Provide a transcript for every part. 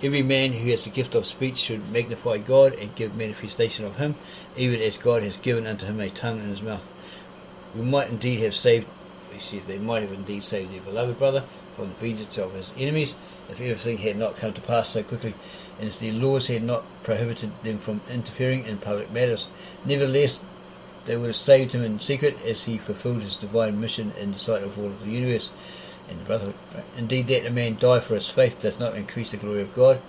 Every man who has the gift of speech should magnify God and give manifestation of him, even as God has given unto him a tongue in his mouth. We might indeed have saved, he says, they might have indeed saved their beloved brother from the vengeance of his enemies, if everything had not come to pass so quickly, and if their laws had not prohibited them from interfering in public matters. Nevertheless, they would have saved him in secret, as he fulfilled his divine mission in the sight of all of the universe and the Brotherhood. Right? Indeed, that a man die for his faith does not increase the glory of God,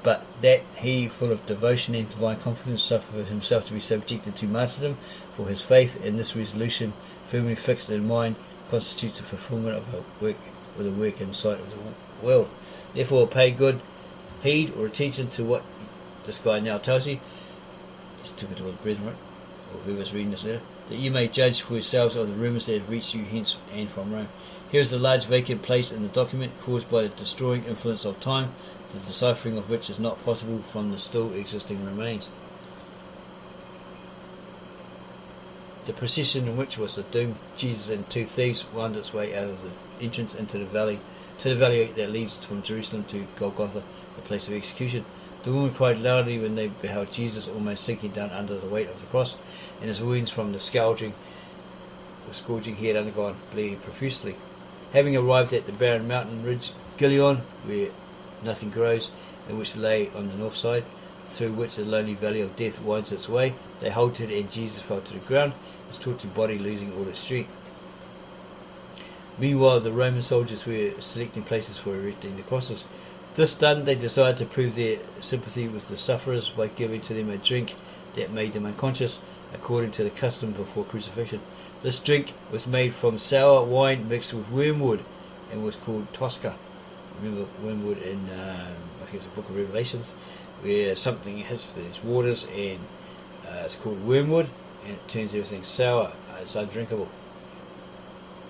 but that he, full of devotion and divine confidence, suffered himself to be subjected to martyrdom for his faith, and this resolution, firmly fixed in mind, constitutes the fulfilment of a work, with a work in the sight of the world. Therefore, pay good heed or attention to what this guy now tells you. Just took it to all the brethren, right? Or whoever's reading this letter, that you may judge for yourselves of the rumours that have reached you hence and from Rome. Here is the large vacant place in the document, caused by the destroying influence of time, the deciphering of which is not possible from the still existing remains. The procession in which was the doomed Jesus and two thieves wound its way out of the entrance into the valley, to the valley that leads from Jerusalem to Golgotha, the place of execution. The women cried loudly when they beheld Jesus almost sinking down under the weight of the cross, and his wounds from the scourging he had undergone, bleeding profusely. Having arrived at the barren mountain ridge Gileon, where nothing grows, and which lay on the north side, through which the lonely valley of death winds its way, they halted, and Jesus fell to the ground, his tortured body losing all its strength. Meanwhile, the Roman soldiers were selecting places for erecting the crosses. This done, they desired to prove their sympathy with the sufferers by giving to them a drink that made them unconscious, according to the custom before crucifixion. This drink was made from sour wine mixed with wormwood, and was called Tosca. Remember wormwood in, I think it's the Book of Revelations, where something hits these waters, and it's called wormwood, and it turns everything sour. It's undrinkable.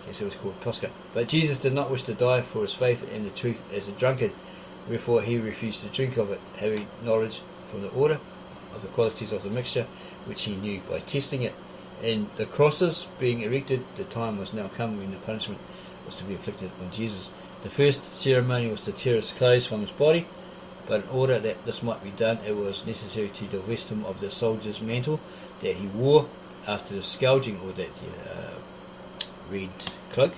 Yes, it was called Tosca. But Jesus did not wish to die for his faith and the truth as a drunkard. Wherefore he refused to drink of it, having knowledge from the order of the qualities of the mixture, which he knew by testing it. And the crosses being erected, the time was now come when the punishment was to be inflicted on Jesus. The first ceremony was to tear his clothes from his body, but in order that this might be done, it was necessary to divest him of the soldier's mantle that he wore after the scourging, or that red cloak,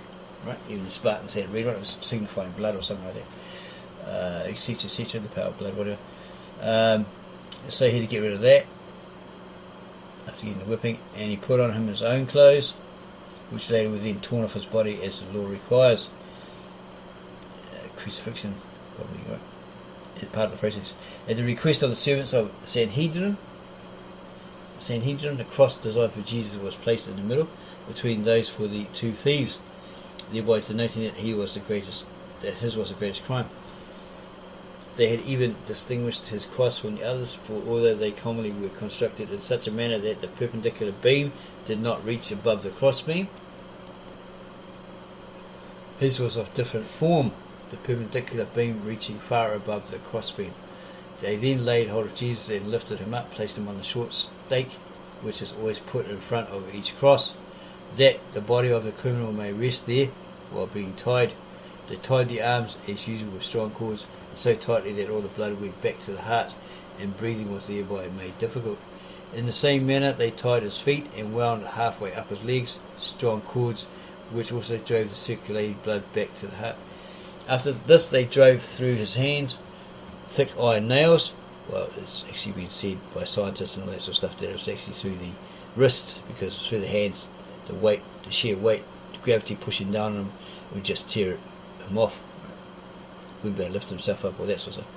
right? Even the Spartans had red one, it was signifying blood or something like that. Etc., etc., the power of blood, whatever. So he had to get rid of that after getting the whipping, and he put on him his own clothes, which later were then torn off his body as the law requires. Crucifixion, probably, right? Is part of the process. At the request of the servants of Sanhedrin, the cross designed for Jesus was placed in the middle between those for the two thieves, thereby denoting that his was the greatest crime. They had even distinguished his cross from the others, for although they commonly were constructed in such a manner that the perpendicular beam did not reach above the cross beam, his was of different form, the perpendicular beam reaching far above the cross beam. They then laid hold of Jesus and lifted him up, placed him on the short stake, which is always put in front of each cross, that the body of the criminal may rest there while being tied. They tied the arms as usual with strong cords, so tightly that all the blood went back to the heart, and breathing was thereby made difficult. In the same manner they tied his feet and wound halfway up his legs strong cords, which also drove the circulating blood back to the heart. After this they drove through his hands thick iron nails. Well, it's actually been said by scientists and all that sort of stuff that it was actually through the wrists, because through the hands, the sheer weight, the gravity pushing down on him would just tear him off. Wouldn't be able to lift himself up, or that sort of stuff.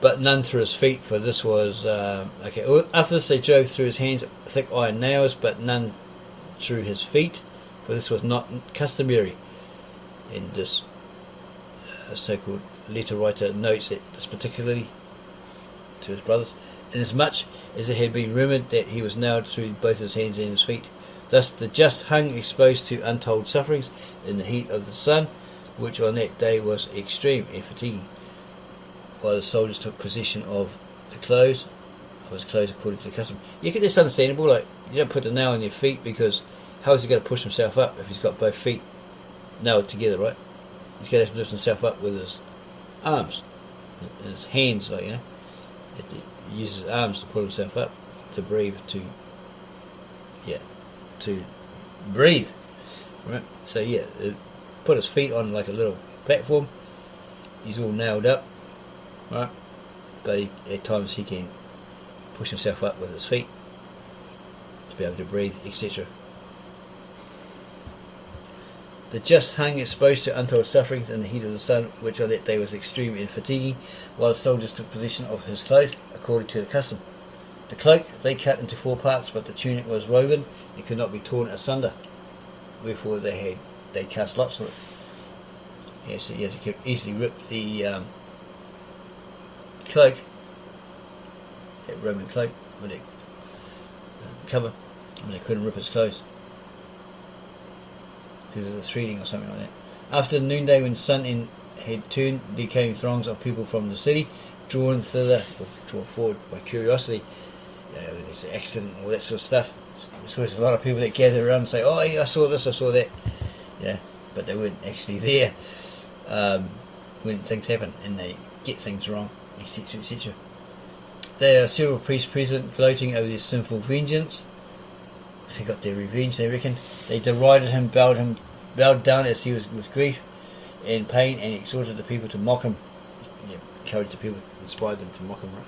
But none through his feet, for this was after this they drove through his hands thick iron nails, but none through his feet, for this was not customary. And this so-called letter writer notes that this particularly to his brothers, inasmuch as it had been rumoured that he was nailed through both his hands and his feet. Thus the just hung exposed to untold sufferings in the heat of the sun, which on that day was extreme and fatiguing, while the soldiers took possession of his clothes according to the custom. You get this understandable, like you don't put the nail on your feet, because how is he going to push himself up if he's got both feet nailed together, right? He's going to have to lift himself up with his arms, his hands, like, you know, he uses his arms to pull himself up, to breathe, to breathe, right? So yeah, put his feet on like a little platform. He's all nailed up, right? But at times he can push himself up with his feet to be able to breathe, etc. The just hung exposed to untold sufferings in the heat of the sun, which on that day was extreme and fatiguing, while the soldiers took possession of his clothes according to the custom. The cloak they cut into 4 parts, but the tunic was woven and could not be torn asunder, wherefore they cast lots for it. Yes, so you could easily rip the cloak, that Roman cloak, with it cover, and they couldn't rip his clothes because of the threading or something like that. After the noonday, when the sun had turned, there came throngs of people from the city, drawn thither, or drawn forward by curiosity. There's an accident, all that sort of stuff. There's always a lot of people that gather around and say, "Oh, yeah, I saw this, I saw that," but they weren't actually there when things happen, and they get things wrong, etc., etc. There are several priests present, gloating over their sinful vengeance. They got their revenge, they reckoned. They derided him, bowed down as he was with grief and pain, and exhorted the people to mock him. Encouraged the people, inspired them to mock him, right?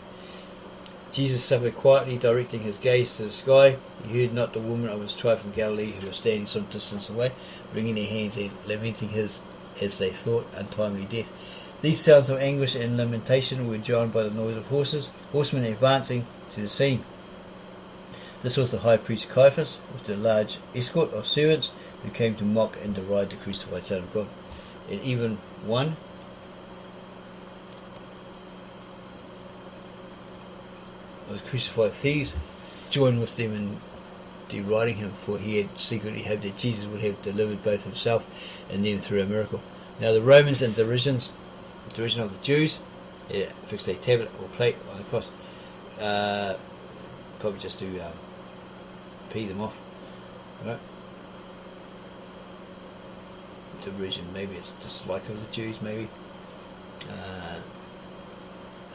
Jesus suffered quietly, directing his gaze to the sky. He heard not the woman of his tribe from Galilee, who was standing some distance away, wringing their hands and lamenting his, as they thought, untimely death. These sounds of anguish and lamentation were joined by the noise of horsemen advancing to the scene. This was the high priest Caiaphas, with a large escort of servants who came to mock and deride the crucified Son of God. And even one of the crucified thieves joined with them in deriding him, for he had secretly hoped that Jesus would have delivered both himself and them through a miracle. Now the Romans, in derision of the Jews, fixed a tablet or plate on the cross, probably just to pee them off, right? Derision, maybe it's dislike of the Jews, maybe.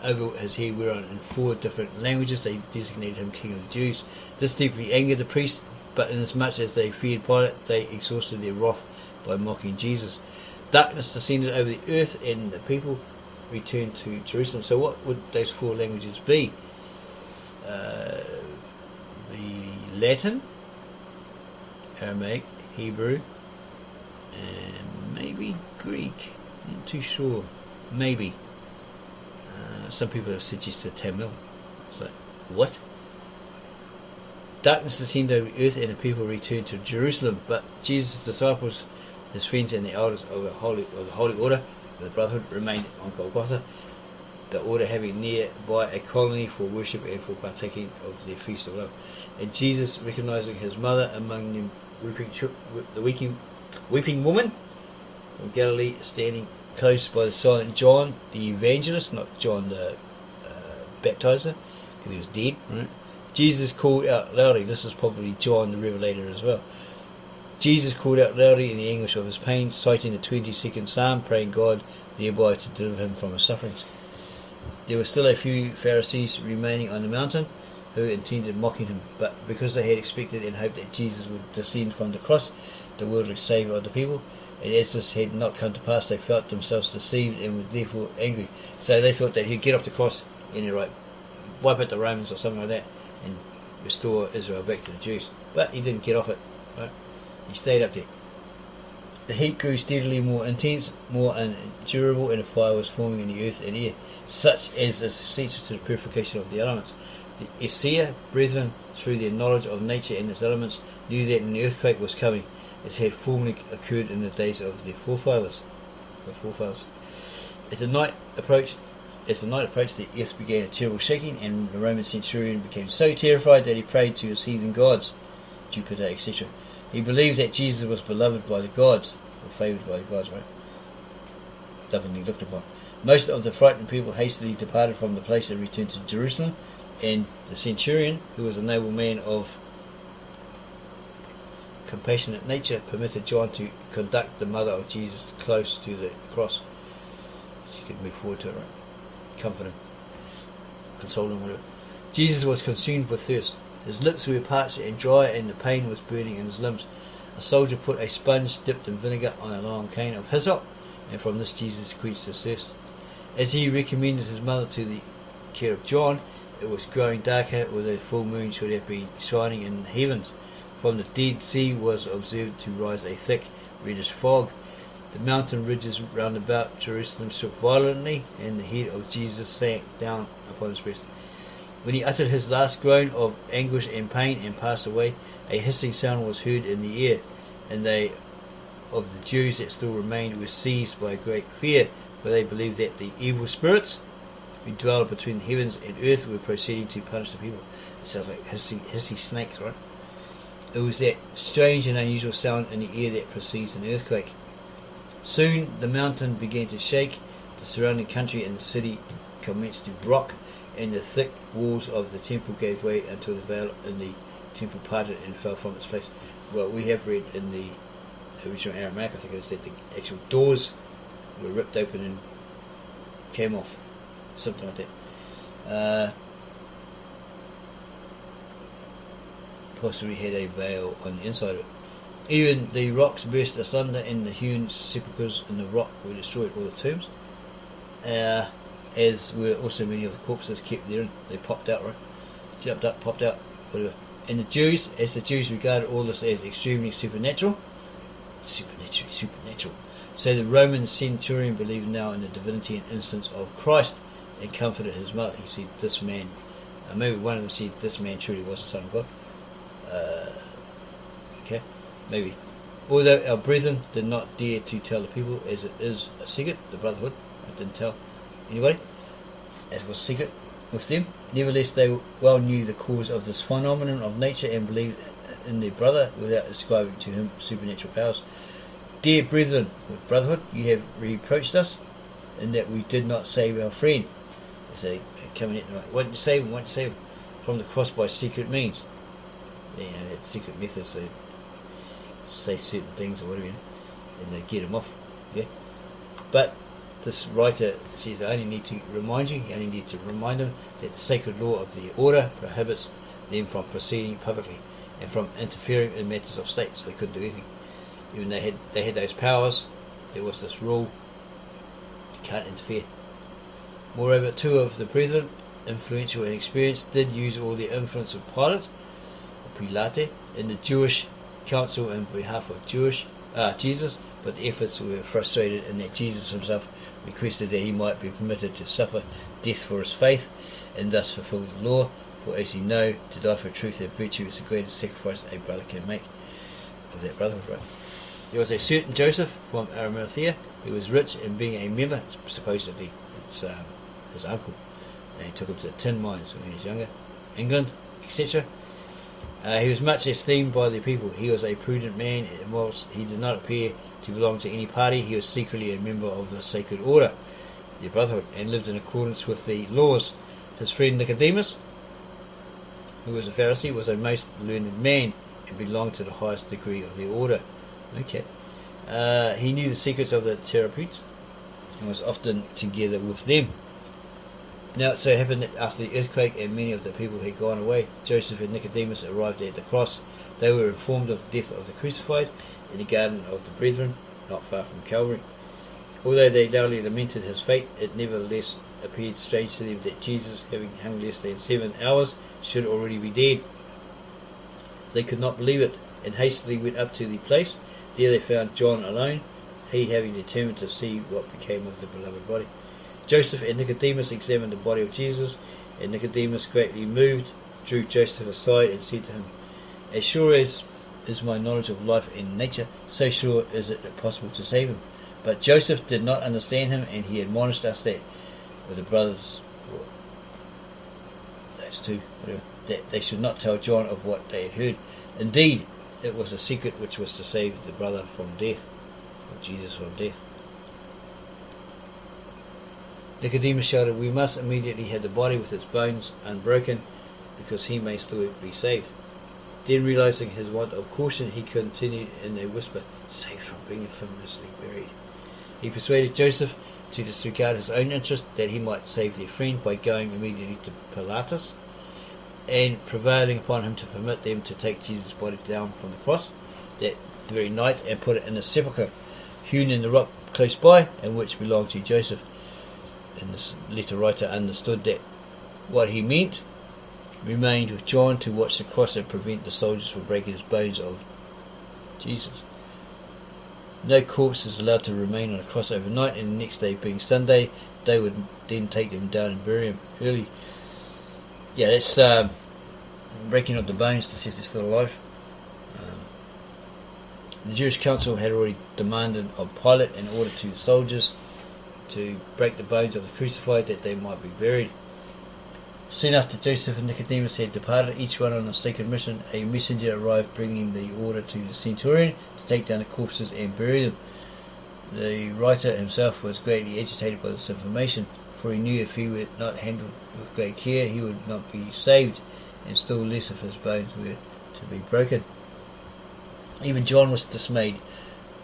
Over his head were on in 4 different languages. They designated him King of the Jews. This deeply angered the priests, but inasmuch as they feared Pilate, they exhausted their wrath by mocking Jesus. Darkness descended over the earth, and the people returned to Jerusalem. So what would those 4 languages be? The Latin, Aramaic, Hebrew, and maybe Greek. Not too sure. Maybe. Some people have suggested Tamil. It's like, what? Darkness descended over the earth, and the people returned to Jerusalem. But Jesus' disciples, his friends, and the elders of the Holy Order, of the Brotherhood, remained on Golgotha, the order having nearby a colony for worship and for partaking of their feast of love. And Jesus, recognizing his mother among them, the weeping woman from Galilee, standing close by the silent John the evangelist, not John the baptizer, because he was dead, right? Jesus called out loudly. This is probably John the Revelator as well. Jesus called out loudly in the anguish of his pain, citing the 22nd Psalm, praying God thereby to deliver him from his sufferings. There were still a few Pharisees remaining on the mountain who intended mocking him, but because they had expected and hoped that Jesus would descend from the cross, the worldly Saviour of the people, and as this had not come to pass, they felt themselves deceived and were therefore angry. So they thought that he'd get off the cross and he'd wipe out the Romans or something like that and restore Israel back to the Jews. But he didn't get off it, right? He stayed up there. The heat grew steadily more intense, more unendurable, and a fire was forming in the earth and air, such as is essential to the purification of the elements. The Esseer brethren, through their knowledge of nature and its elements, knew that an earthquake was coming, as had formerly occurred in the days of their forefathers. As the night approached, the earth began a terrible shaking, and the Roman centurion became so terrified that he prayed to his heathen gods, Jupiter, etc. He believed that Jesus was beloved by the gods, or favoured by the gods, right? Lovingly looked upon. Most of the frightened people hastily departed from the place and returned to Jerusalem, and the centurion, who was a noble man of compassionate nature, permitted John to conduct the mother of Jesus close to the cross. She could move forward to it, right? comfort him, console him, whatever. Jesus was consumed with thirst. His lips were parched and dry, and the pain was burning in his limbs. A soldier put a sponge dipped in vinegar on a long cane of hyssop, and from this Jesus quenched his thirst. As he recommended his mother to the care of John, it was growing darker, where the full moon should have been shining in the heavens. From the Dead Sea was observed to rise a thick, reddish fog. The mountain ridges round about Jerusalem shook violently, and the head of Jesus sank down upon his breast. When he uttered his last groan of anguish and pain and passed away, a hissing sound was heard in the air, and they of the Jews that still remained were seized by great fear, for they believed that the evil spirits who dwelled between the heavens and earth were proceeding to punish the people. It sounds like hissy snakes, right? It was that strange and unusual sound in the air that precedes an earthquake. Soon the mountain began to shake, the surrounding country and the city commenced to rock, and the thick walls of the temple gave way until the veil in the temple parted and fell from its place. Well, we have read in the original Aramaic, I think it said the actual doors were ripped open and came off, something like that. Possibly had a veil on the inside of it. Even the rocks burst asunder, and the hewn sepulchres in the rock were destroyed, all the tombs, as were also many of the corpses kept therein. They popped out, right? Jumped up, popped out, whatever. And the Jews regarded all this as extremely supernatural, so the Roman centurion believed now in the divinity and innocence of Christ, and comforted his mother. He said, this man, maybe one of them said, this man truly was the Son of God. Okay, maybe. Although our brethren did not dare to tell the people, as it is a secret, the Brotherhood, I didn't tell anybody, as was secret with them, nevertheless they well knew the cause of this phenomenon of nature, and believed in their brother without ascribing to him supernatural powers. Dear brethren, with Brotherhood, you have reproached us in that we did not save our friend. As they coming at them, why didn't you save him? Why didn't you save him from the cross by secret means? You know, that secret methods, they say certain things or whatever, you know, and they get him off. Yeah, but this writer says, I only need to remind you, them that the sacred law of the order prohibits them from proceeding publicly and from interfering in matters of state. So they couldn't do anything. Even they had those powers, there was this rule, you can't interfere. Moreover, two of the brethren, influential and experienced, did use all the influence of Pilate in the Jewish council in behalf of Jesus, but the efforts were frustrated in that Jesus himself requested that he might be permitted to suffer death for his faith, and thus fulfill the law. For as you know, to die for truth and virtue is the greatest sacrifice a brother can make of that brotherhood. Right? There was a certain Joseph from Arimathea who was rich, and being a member, supposedly it's his uncle, and he took him to the tin mines when he was younger, England, etc. He was much esteemed by the people. He was a prudent man, and whilst he did not appear to belong to any party, he was secretly a member of the sacred order, the Brotherhood, and lived in accordance with the laws. His friend Nicodemus, who was a Pharisee, was a most learned man and belonged to the highest degree of the order. Okay, he knew the secrets of the therapeutes and was often together with them. Now it so happened that after the earthquake and many of the people had gone away, Joseph and Nicodemus arrived at the cross. They were informed of the death of the crucified in the garden of the brethren, not far from Calvary. Although they loudly lamented his fate, it nevertheless appeared strange to them that Jesus, having hung less than 7 hours, should already be dead. They could not believe it, and hastily went up to the place. There they found John alone, he having determined to see what became of the beloved body. Joseph and Nicodemus examined the body of Jesus, and Nicodemus, greatly moved, drew Joseph aside and said to him, as sure as is my knowledge of life and nature, so sure is it possible to save him. But Joseph did not understand him, and he admonished us that, with the brothers, or those two, whatever, that they should not tell John of what they had heard. Indeed, it was a secret which was to save the brother from death, or Jesus from death. Nicodemus shouted, we must immediately have the body with its bones unbroken, because he may still be saved. Then, realizing his want of caution, he continued in a whisper, saved from being infamously buried. He persuaded Joseph to disregard his own interest that he might save their friend by going immediately to Pilatus and prevailing upon him to permit them to take Jesus' body down from the cross that very night and put it in a sepulchre hewn in the rock close by, and which belonged to Joseph. And this letter writer understood that what he meant remained with John to watch the cross and prevent the soldiers from breaking his bones of Jesus. No corpse is allowed to remain on the cross overnight, and the next day being Sunday, they would then take them down and bury him early. Yeah, that's breaking up the bones to see if they're still alive. The Jewish council had already demanded of Pilate in order to the soldiers to break the bones of the crucified that they might be buried. Soon after Joseph and Nicodemus had departed, each one on a sacred mission, a messenger arrived bringing the order to the centurion to take down the corpses and bury them. The writer himself was greatly agitated by this information, for he knew if he were not handled with great care he would not be saved, and still less if his bones were to be broken. Even John was dismayed,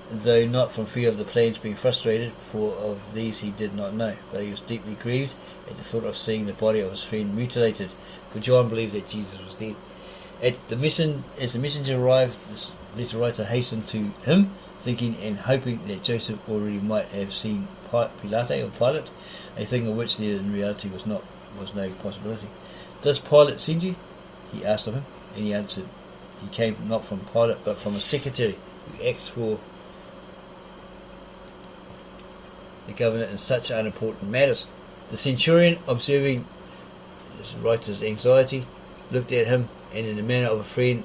though not from fear of the plans being frustrated, for of these he did not know, but he was deeply grieved at the thought of seeing the body of his friend mutilated, for John believed that Jesus was dead. As the messenger arrived, this letter writer hastened to him, thinking and hoping that Joseph already might have seen Pilate, a thing of which there in reality was no possibility. "Does Pilate send you?" he asked of him, and he answered, "He came not from Pilate, but from a secretary who acts for the governor in such unimportant matters." The centurion, observing this writer's anxiety, looked at him, and in the manner of a friend,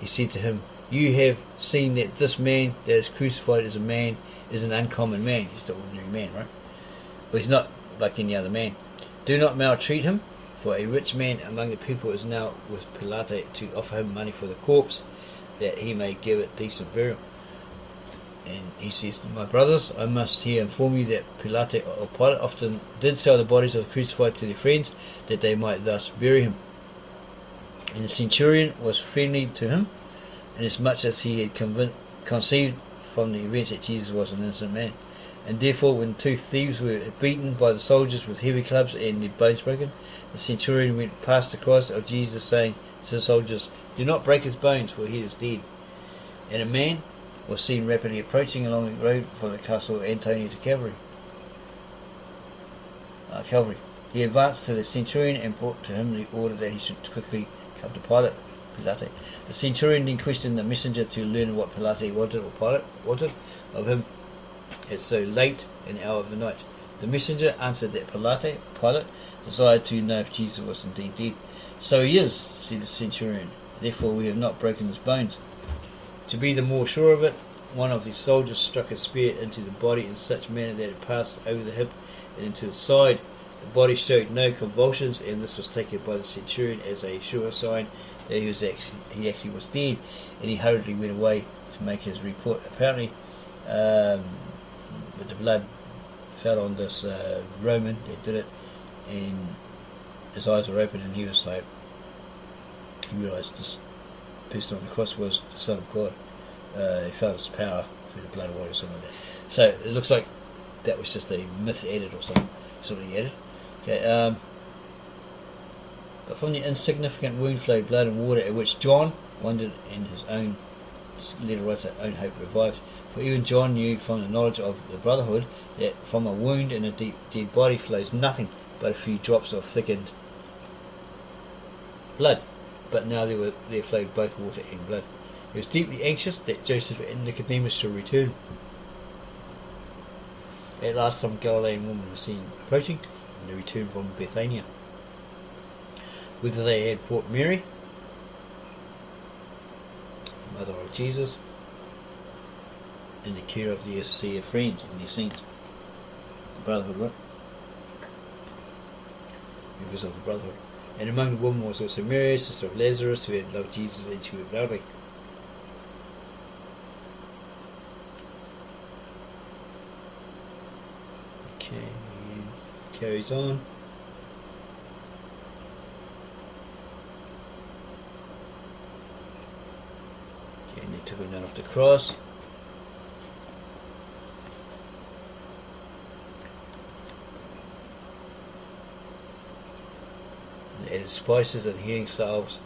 he said to him, "You have seen that this man that is crucified is an uncommon man." He's the ordinary man, right? But he's not like any other man. "Do not maltreat him, for a rich man among the people is now with Pilate to offer him money for the corpse, that he may give it decent burial." And he says, "My brothers, I must here inform you that Pilate often did sell the bodies of the crucified to their friends, that they might thus bury him." And the centurion was friendly to him, inasmuch as he had conceived from the events that Jesus was an innocent man. And therefore, when two thieves were beaten by the soldiers with heavy clubs and their bones broken, the centurion went past the cross of Jesus, saying to the soldiers, "Do not break his bones, for he is dead." And a man was seen rapidly approaching along the road from the castle of Antonia to Calvary. He advanced to the centurion and brought to him the order that he should quickly come to Pilate. The centurion then questioned the messenger to learn what Pilate wanted of him at so late an hour of the night. The messenger answered that Pilate desired to know if Jesus was indeed dead. "So he is," said the centurion, "therefore we have not broken his bones." To be the more sure of it, one of the soldiers struck a spear into the body in such manner that it passed over the hip and into the side. The body showed no convulsions, and this was taken by the centurion as a sure sign that he actually was dead, and he hurriedly went away to make his report. Apparently, but the blood fell on this Roman that did it, and his eyes were open, and he realised this person on the cross was the Son of God. He felt his power through the blood of water or something like that. So it looks like that was just a myth added or something added. Okay, but from the insignificant wound flowed blood and water, at which John wondered, and his own letter writer own hope revived. For even John knew from the knowledge of the Brotherhood that from a wound in a dead body flows nothing but a few drops of thickened blood. But now there flowed both water and blood. He was deeply anxious that Joseph and Nicodemus should return. At last some Galilean woman was seen approaching, and they returned from Bethania, whither they had brought Mary, mother of Jesus, in the care of the Esseer friends and their saints. The Brotherhood, right? Members of the Brotherhood. And among the women was also Mary, sister of Lazarus, who had loved Jesus, and she wept loudly. Okay, carries on. Okay, and they took him down off the cross. added spices and healing salves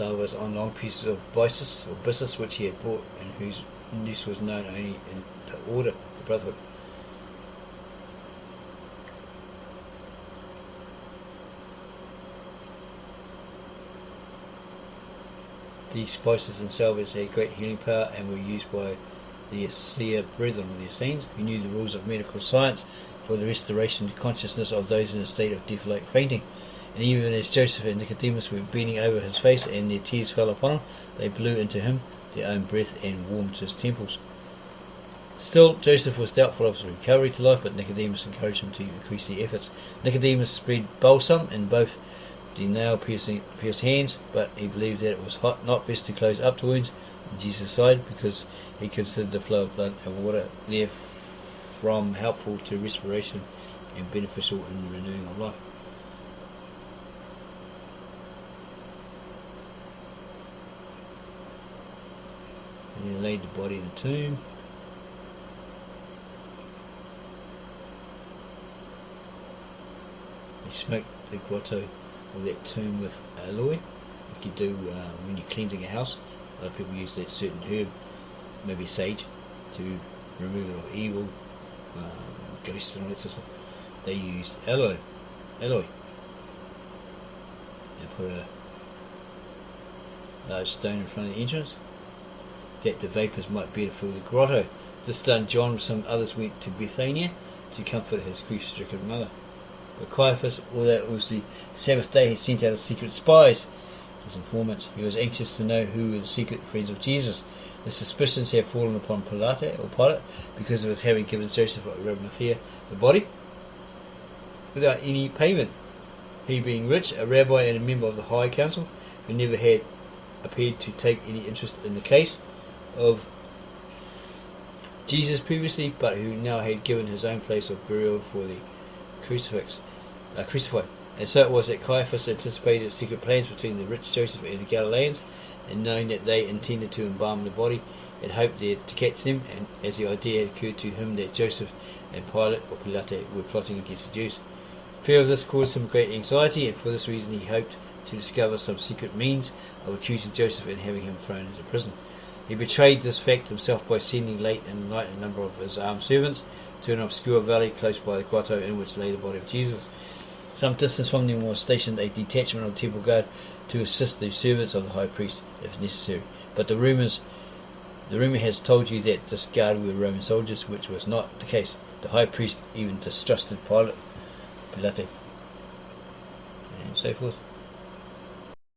on long pieces of byssus which he had bought, and whose use was known only in the order, the Brotherhood. These spices and salves had great healing power and were used by the Esseer brethren of the Essenes, who knew the rules of medical science for the restoration to consciousness of those in a state of death like fainting. And even as Joseph and Nicodemus were bending over his face and their tears fell upon him, they blew into him their own breath and warmed his temples. Still, Joseph was doubtful of his recovery to life, but Nicodemus encouraged him to increase the efforts. Nicodemus spread balsam in both the nail-pierced hands, but he believed that it was not best to close up the wounds on Jesus' side, because he considered the flow of blood and water therefrom helpful to respiration and beneficial in renewing of life. And he laid the body in the tomb. He smoked the grotto of that tomb with aloe, like you do when you're cleansing a house. A lot of people use that certain herb, maybe sage, to remove it of evil, ghosts and all that sort of stuff. They used aloe. They put a large stone in front of the entrance, that the vapours might better fill the grotto. This done, John with some others went to Bethania to comfort his grief-stricken mother. But Caiaphas, although it was the Sabbath day, had sent out secret spies, his informants. He was anxious to know who were the secret friends of Jesus. The suspicions had fallen upon Pilate because of his having given Joseph of Arimathea the body without any payment. He, being rich, a rabbi and a member of the High Council, who never had appeared to take any interest in the case of Jesus previously, but who now had given his own place of burial for the crucified. And so it was that Caiaphas anticipated secret plans between the rich Joseph and the Galileans, and knowing that they intended to embalm the body, had hoped there to catch them, and as the idea had occurred to him that Joseph and Pilate were plotting against the Jews. Fear of this caused him great anxiety, and for this reason he hoped to discover some secret means of accusing Joseph and having him thrown into prison. He betrayed this fact himself by sending late in the night a number of his armed servants to an obscure valley close by the grotto in which lay the body of Jesus. Some distance from them was stationed a detachment of temple guard to assist the servants of the high priest if necessary. But the rumour has told you that this guard were Roman soldiers, which was not the case. The high priest even distrusted Pilate, and so forth.